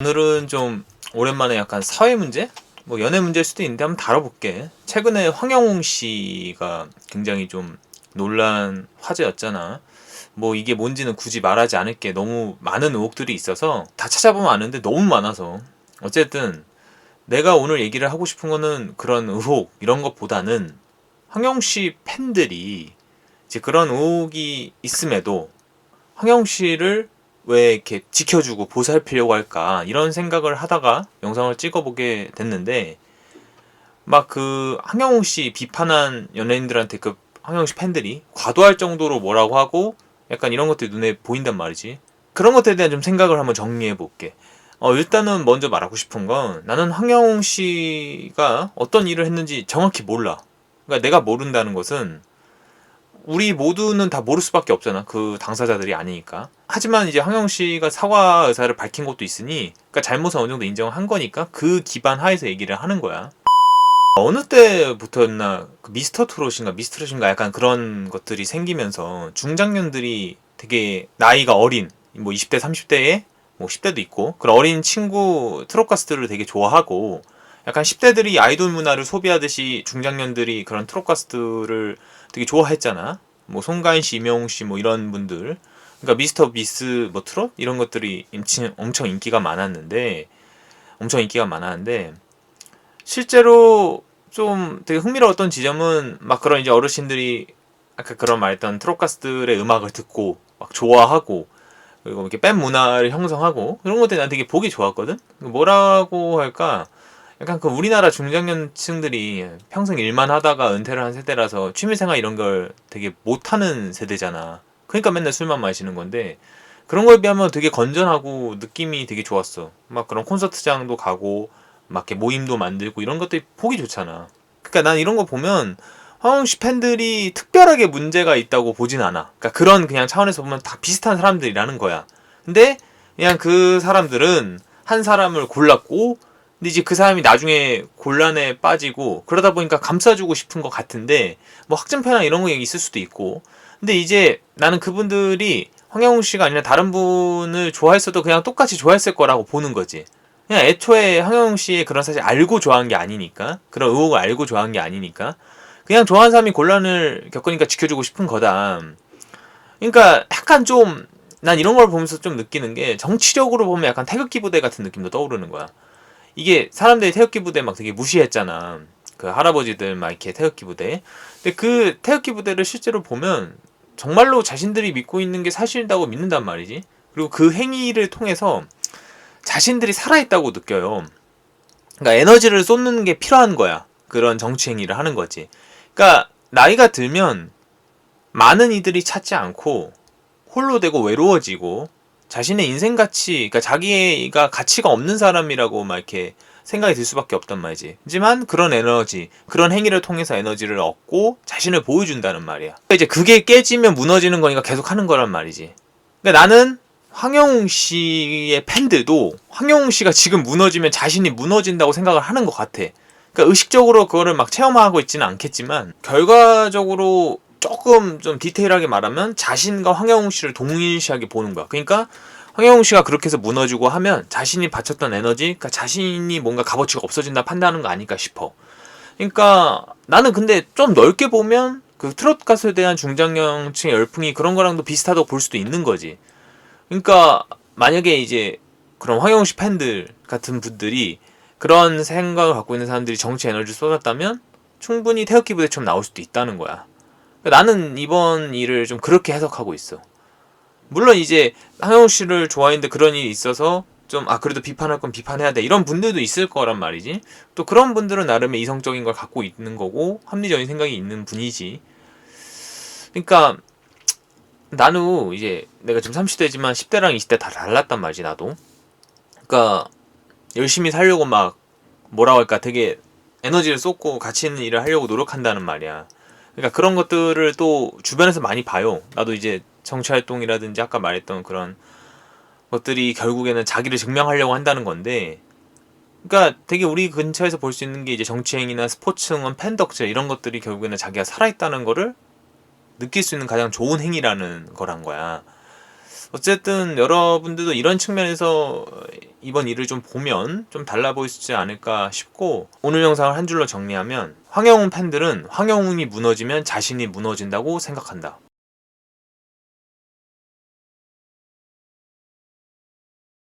오늘은 좀 오랜만에 약간 사회 문제? 뭐 연애 문제일 수도 있는데 한번 다뤄볼게. 최근에 황영웅 씨가 굉장히 좀 논란 화제였잖아. 뭐 이게 뭔지는 굳이 말하지 않을게. 너무 많은 의혹들이 있어서 다 찾아보면 아는데 너무 많아서. 어쨌든 내가 오늘 얘기를 하고 싶은 거는 그런 의혹 이런 것보다는 황영웅 씨 팬들이 이제 그런 의혹이 있음에도 황영웅 씨를 왜 이렇게 지켜주고 보살피려고 할까 이런 생각을 하다가 영상을 찍어보게 됐는데, 막 그 황영웅 씨 비판한 연예인들한테 그 황영웅 씨 팬들이 과도할 정도로 뭐라고 하고 약간 이런 것들이 눈에 보인단 말이지. 그런 것들에 대한 좀 생각을 한번 정리해 볼게. 일단은 먼저 말하고 싶은 건, 나는 황영웅 씨가 어떤 일을 했는지 정확히 몰라. 그러니까 내가 모른다는 것은 우리 모두는 다 모를 수밖에 없잖아. 그 당사자들이 아니니까. 하지만 이제 황영 씨가 사과 의사를 밝힌 것도 있으니, 그러니까 잘못을 어느 정도 인정한 거니까 그 기반 하에서 얘기를 하는 거야. 어느 때부터였나 그 미스터트롯인가 약간 그런 것들이 생기면서 중장년들이 되게 나이가 어린 뭐 20대 30대에 뭐 10대도 있고 그런 어린 친구 트롯 가수들을 되게 좋아하고, 약간 10대들이 아이돌 문화를 소비하듯이 중장년들이 그런 트롯 가수들을 되게 좋아했잖아. 뭐 송가인 씨, 임영웅 씨 뭐 이런 분들. 그러니까 미스터 비스 뭐 트롯 이런 것들이 엄청 인기가 많았는데 실제로 좀 되게 흥미로웠던 지점은, 막 그런 이제 어르신들이 아까 그런 말했던 트롯 가수들의 음악을 듣고 막 좋아하고, 그리고 이렇게 밴 문화를 형성하고 그런 것들이 난 되게 보기 좋았거든. 뭐라고 할까, 약간 그 우리나라 중장년층들이 평생 일만 하다가 은퇴를 한 세대라서 취미생활 이런 걸 되게 못하는 세대잖아. 그러니까 맨날 술만 마시는 건데, 그런 거에 비하면 되게 건전하고 느낌이 되게 좋았어. 막 그런 콘서트장도 가고 막 이렇게 모임도 만들고 이런 것들이 보기 좋잖아. 그러니까 난 이런 거 보면 황홍 씨 팬들이 특별하게 문제가 있다고 보진 않아. 그러니까 그런 그냥 차원에서 보면 다 비슷한 사람들이라는 거야. 근데 그냥 그 사람들은 한 사람을 골랐고, 근데 이제 그 사람이 나중에 곤란에 빠지고 그러다 보니까 감싸주고 싶은 것 같은데, 뭐 학점표나 이런 거 있을 수도 있고. 근데 이제 나는 그분들이 황영웅 씨가 아니라 다른 분을 좋아했어도 그냥 똑같이 좋아했을 거라고 보는 거지. 그냥 애초에 황영웅 씨의 그런 사실 알고 좋아한 게 아니니까, 그런 의혹을 알고 좋아한 게 아니니까 그냥 좋아하는 사람이 곤란을 겪으니까 지켜주고 싶은 거다. 그러니까 약간 좀, 난 이런 걸 보면서 좀 느끼는 게, 정치력으로 보면 약간 태극기 부대 같은 느낌도 떠오르는 거야. 이게 사람들이 태극기 부대 막 되게 무시했잖아. 그 할아버지들 막 이렇게 태극기 부대. 근데 그 태극기 부대를 실제로 보면 정말로 자신들이 믿고 있는 게 사실이라고 믿는단 말이지. 그리고 그 행위를 통해서 자신들이 살아있다고 느껴요. 그러니까 에너지를 쏟는 게 필요한 거야. 그런 정치 행위를 하는 거지. 그러니까 나이가 들면 많은 이들이 찾지 않고 홀로 되고 외로워지고, 자신의 인생 가치, 그러니까 자기가 가치가 없는 사람이라고 막 이렇게 생각이 들 수밖에 없단 말이지. 하지만 그런 에너지, 그런 행위를 통해서 에너지를 얻고 자신을 보여준다는 말이야. 그러니까 이제 그게 깨지면 무너지는 거니까 계속 하는 거란 말이지. 그러니까 나는 황영웅 씨의 팬들도 황영웅 씨가 지금 무너지면 자신이 무너진다고 생각을 하는 것 같아. 그러니까 의식적으로 그거를 막 체험하고 있지는 않겠지만, 결과적으로 조금 좀 디테일하게 말하면 자신과 황영웅 씨를 동일시하게 보는 거야. 그러니까 황영웅 씨가 그렇게 해서 무너지고 하면 자신이 바쳤던 에너지, 그러니까 자신이 뭔가 값어치가 없어진다 판단하는 거 아닐까 싶어. 그러니까 나는 근데 좀 넓게 보면 그 트롯 가수에 대한 중장년층의 열풍이 그런 거랑도 비슷하다고 볼 수도 있는 거지. 그러니까 만약에 이제 그런 황영웅 씨 팬들 같은 분들이 그런 생각을 갖고 있는 사람들이 정치 에너지를 쏟았다면 충분히 태극기 부대처럼 나올 수도 있다는 거야. 나는 이번 일을 좀 그렇게 해석하고 있어. 물론 이제 황영웅 씨를 좋아했는데 그런 일이 있어서 좀 그래도 비판할 건 비판해야 돼 이런 분들도 있을 거란 말이지. 또 그런 분들은 나름의 이성적인 걸 갖고 있는 거고 합리적인 생각이 있는 분이지. 그러니까 나는 이제 내가 지금 30대지만 10대랑 20대 다 달랐단 말이지, 나도. 그러니까 열심히 살려고 막 뭐라고 할까, 되게 에너지를 쏟고 가치 있는 일을 하려고 노력한다는 말이야. 그러니까 그런 것들을 또 주변에서 많이 봐요. 나도 이제 정치활동이라든지 아까 말했던 그런 것들이 결국에는 자기를 증명하려고 한다는 건데, 그러니까 되게 우리 근처에서 볼 수 있는 게 이제 정치행위나 스포츠 응원, 팬덕질 이런 것들이 결국에는 자기가 살아있다는 거를 느낄 수 있는 가장 좋은 행위라는 거란 거야. 어쨌든 여러분들도 이런 측면에서 이번 일을 좀 보면 좀 달라 보이지 않을까 싶고, 오늘 영상을 한 줄로 정리하면 황영훈 팬들은 황영훈이 무너지면 자신이 무너진다고 생각한다.